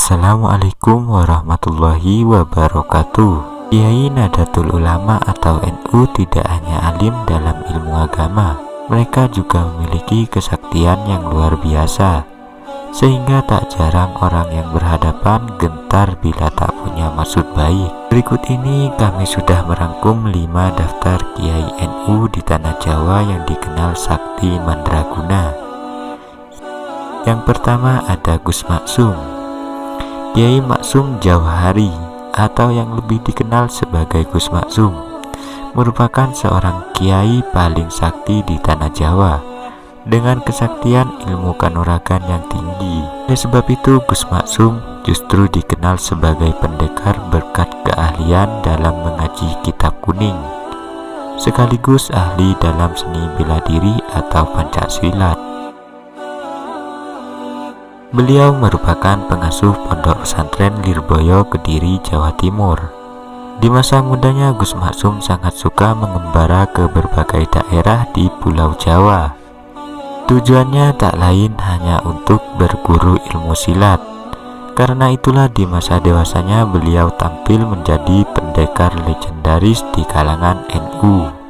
Assalamualaikum warahmatullahi wabarakatuh. Kiai Nahdlatul Ulama atau NU tidak hanya alim dalam ilmu agama, mereka juga memiliki kesaktian yang luar biasa, sehingga tak jarang orang yang berhadapan gentar bila tak punya maksud baik. Berikut ini kami sudah merangkum 5 daftar Kiai NU di Tanah Jawa yang dikenal sakti mandraguna. Yang pertama ada Gus Maksum. Kiai Maksum Jauhari atau yang lebih dikenal sebagai Gus Maksum merupakan seorang kiai paling sakti di Tanah Jawa dengan kesaktian ilmu kanuragan yang tinggi. Oleh sebab itu Gus Maksum justru dikenal sebagai pendekar berkat keahlian dalam mengaji kitab kuning, sekaligus ahli dalam seni bela diri atau Pancasilat. Beliau merupakan pengasuh Pondok Pesantren Lirboyo, Kediri, Jawa Timur. Di masa mudanya Gus Maksum sangat suka mengembara ke berbagai daerah di Pulau Jawa. Tujuannya tak lain hanya untuk berguru ilmu silat. Karena itulah di masa dewasanya beliau tampil menjadi pendekar legendaris di kalangan NU.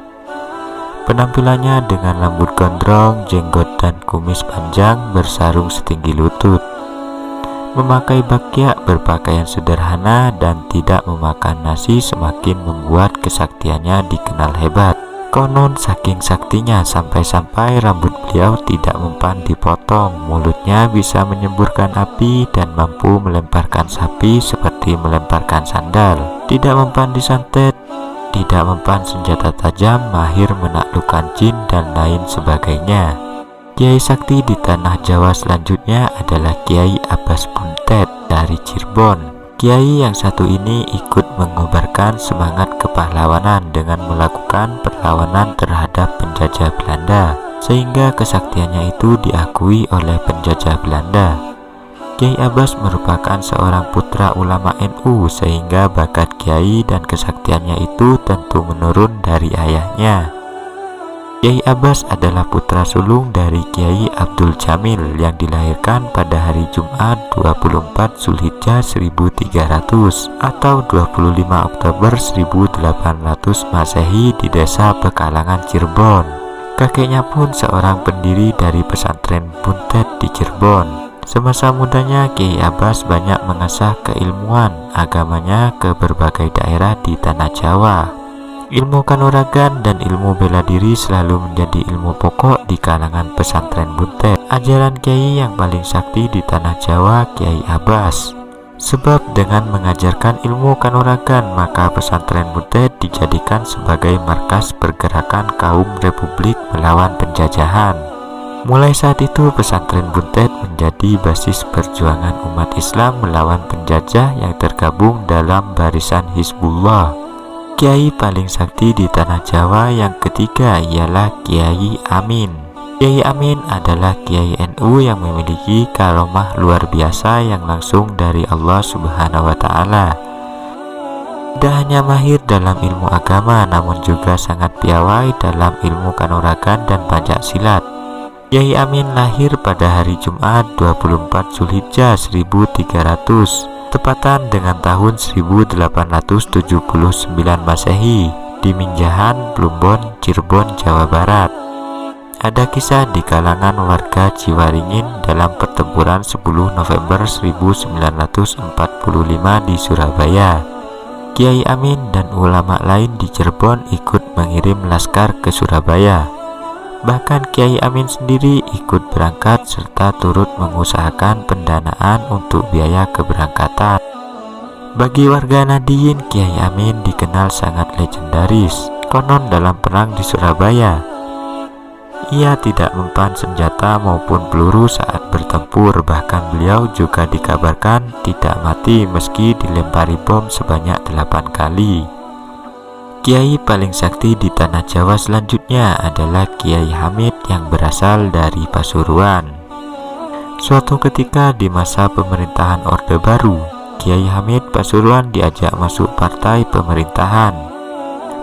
Penampilannya dengan rambut gondrong, jenggot dan kumis panjang bersarung setinggi lutut, memakai bakyak, berpakaian sederhana dan tidak memakan nasi semakin membuat kesaktiannya dikenal hebat. Konon saking saktinya sampai-sampai rambut beliau tidak mempan dipotong, mulutnya bisa menyemburkan api dan mampu melemparkan sapi seperti melemparkan sandal, tidak mempan disantet, tidak mempan senjata tajam, mahir menaklukkan jin dan lain sebagainya. Kiai sakti di Tanah Jawa selanjutnya adalah Kiai Abbas Buntet dari Cirebon. Kiai yang satu ini ikut mengobarkan semangat kepahlawanan dengan melakukan perlawanan terhadap penjajah Belanda, sehingga kesaktiannya itu diakui oleh penjajah Belanda. Kiai Abbas merupakan seorang putra ulama NU, sehingga bakat kiai dan kesaktiannya itu tentu menurun dari ayahnya. Kiai Abbas adalah putra sulung dari Kiai Abdul Jamil yang dilahirkan pada hari Jumat 24 Zulhijjah 1300 atau 25 Oktober 1800 Masehi di desa Pekalangan, Cirebon. Kakeknya pun seorang pendiri dari pesantren Buntet di Cirebon. Semasa mudanya Kiai Abbas banyak mengasah keilmuan agamanya ke berbagai daerah di Tanah Jawa. Ilmu kanuragan dan ilmu bela diri selalu menjadi ilmu pokok di kalangan pesantren Buntet. Ajaran Kiai yang paling sakti di Tanah Jawa Kiai Abbas. Sebab dengan mengajarkan ilmu kanuragan maka pesantren Buntet dijadikan sebagai markas pergerakan kaum Republik melawan penjajahan. Mulai saat itu pesantren Buntet menjadi basis perjuangan umat Islam melawan penjajah yang tergabung dalam barisan Hizbullah. Kiai paling sakti di Tanah Jawa yang ketiga ialah Kiai Amin. Kiai Amin adalah Kiai NU yang memiliki karomah luar biasa yang langsung dari Allah Subhanahu wa Ta'ala. Tidak hanya mahir dalam ilmu agama, namun juga sangat piawai dalam ilmu kanuragan dan Pancasilat. Kiai Amin lahir pada hari Jumat 24 Zulhijjah 1300 tepatan dengan tahun 1879 Masehi di Minjahan, Plumbon, Cirebon, Jawa Barat. Ada kisah di kalangan warga Ciwaringin dalam pertempuran 10 November 1945 di Surabaya. Kiai Amin dan ulama lain di Cirebon ikut mengirim laskar ke Surabaya. Bahkan Kiai Amin sendiri ikut berangkat serta turut mengusahakan pendanaan untuk biaya keberangkatan. Bagi warga Nadiyin, Kiai Amin dikenal sangat legendaris. Konon dalam perang di Surabaya, ia tidak mempan senjata maupun peluru saat bertempur. Bahkan beliau juga dikabarkan tidak mati meski dilempari bom sebanyak 8 kali. Kiai paling sakti di Tanah Jawa selanjutnya adalah Kiai Hamid yang berasal dari Pasuruan. Suatu ketika di masa pemerintahan Orde Baru, Kiai Hamid Pasuruan diajak masuk partai pemerintahan.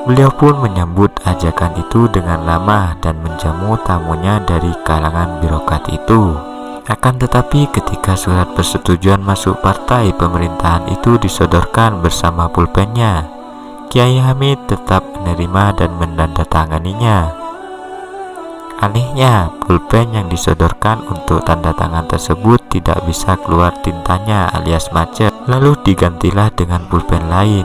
Beliau pun menyambut ajakan itu dengan ramah dan menjamu tamunya dari kalangan birokrat itu. Akan tetapi ketika surat persetujuan masuk partai pemerintahan itu disodorkan bersama pulpennya, Kiai Hamid tetap menerima dan menandatanganinya. Anehnya, pulpen yang disodorkan untuk tanda tangan tersebut tidak bisa keluar tintanya alias macet, lalu digantilah dengan pulpen lain.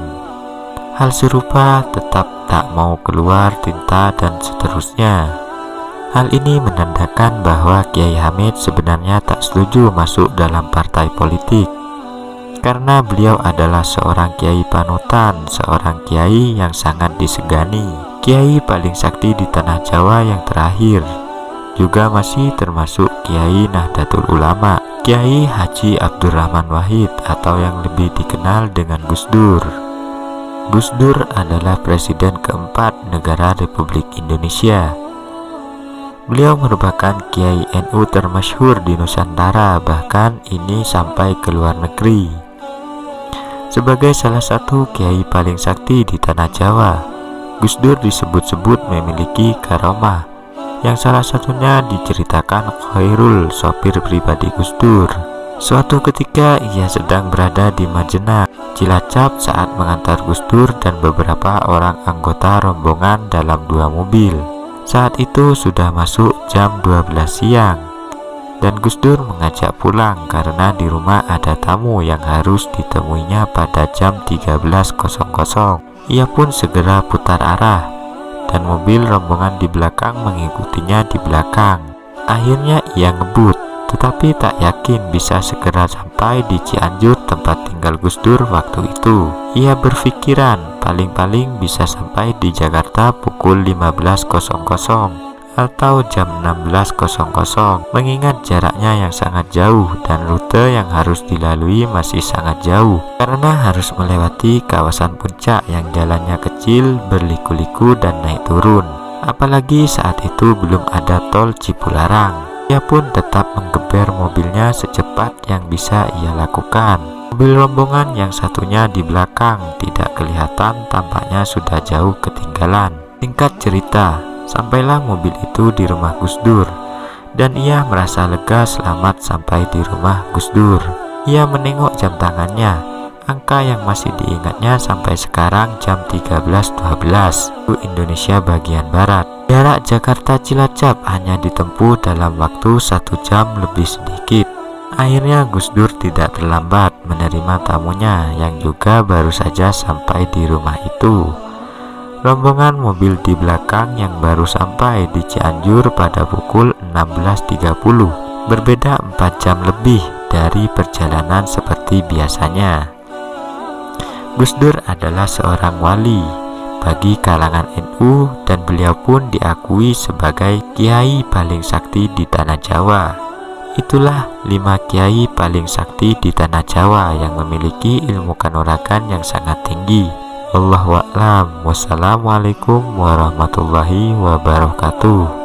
Hal serupa tetap tak mau keluar tinta dan seterusnya. Hal ini menandakan bahwa Kiai Hamid sebenarnya tak setuju masuk dalam partai politik, karena beliau adalah seorang kiai panutan, seorang kiai yang sangat disegani, kiai paling sakti di tanah Jawa yang terakhir, juga masih termasuk Kiai Nahdlatul Ulama, Kiai Haji Abdurrahman Wahid atau yang lebih dikenal dengan Gus Dur. Gus Dur adalah presiden keempat negara Republik Indonesia. Beliau merupakan Kiai NU termasyhur di Nusantara, bahkan ini sampai ke luar negeri. Sebagai salah satu kiai paling sakti di tanah Jawa, Gus Dur disebut-sebut memiliki karomah, yang salah satunya diceritakan Khairul, sopir pribadi Gus Dur. Suatu ketika ia sedang berada di Majenang, Cilacap saat mengantar Gus Dur dan beberapa orang anggota rombongan dalam 2 mobil. Saat itu sudah masuk jam 12 siang dan Gus Dur mengajak pulang karena di rumah ada tamu yang harus ditemuinya pada jam 13.00. Ia pun segera putar arah dan mobil rombongan di belakang mengikutinya di belakang. Akhirnya ia ngebut, tetapi tak yakin bisa segera sampai di Cianjur tempat tinggal Gus Dur waktu itu. Ia berpikiran paling-paling bisa sampai di Jakarta pukul 15.00 atau jam 16.00, mengingat jaraknya yang sangat jauh dan rute yang harus dilalui masih sangat jauh karena harus melewati kawasan puncak yang jalannya kecil, berliku-liku dan naik turun. Apalagi saat itu belum ada tol Cipularang. Ia pun tetap menggeber mobilnya secepat yang bisa ia lakukan. Mobil rombongan yang satunya di belakang tidak kelihatan, tampaknya sudah jauh ketinggalan. Singkat cerita, sampailah mobil itu di rumah Gus Dur dan ia merasa lega selamat sampai di rumah Gus Dur. Ia menengok jam tangannya, angka yang masih diingatnya sampai sekarang jam 13.12 Indonesia bagian Barat. Jarak Jakarta Cilacap hanya ditempuh dalam waktu 1 jam lebih sedikit. Akhirnya Gus Dur tidak terlambat menerima tamunya yang juga baru saja sampai di rumah itu. Rombongan mobil di belakang yang baru sampai di Cianjur pada pukul 16.30, berbeda 4 jam lebih dari perjalanan seperti biasanya. Gus Dur adalah seorang wali bagi kalangan NU dan beliau pun diakui sebagai kiai paling sakti di tanah Jawa. Itulah 5 kiai paling sakti di tanah Jawa yang memiliki ilmu kanuragan yang sangat tinggi. Wallahu a'lam. Wassalamualaikum warahmatullahi wabarakatuh.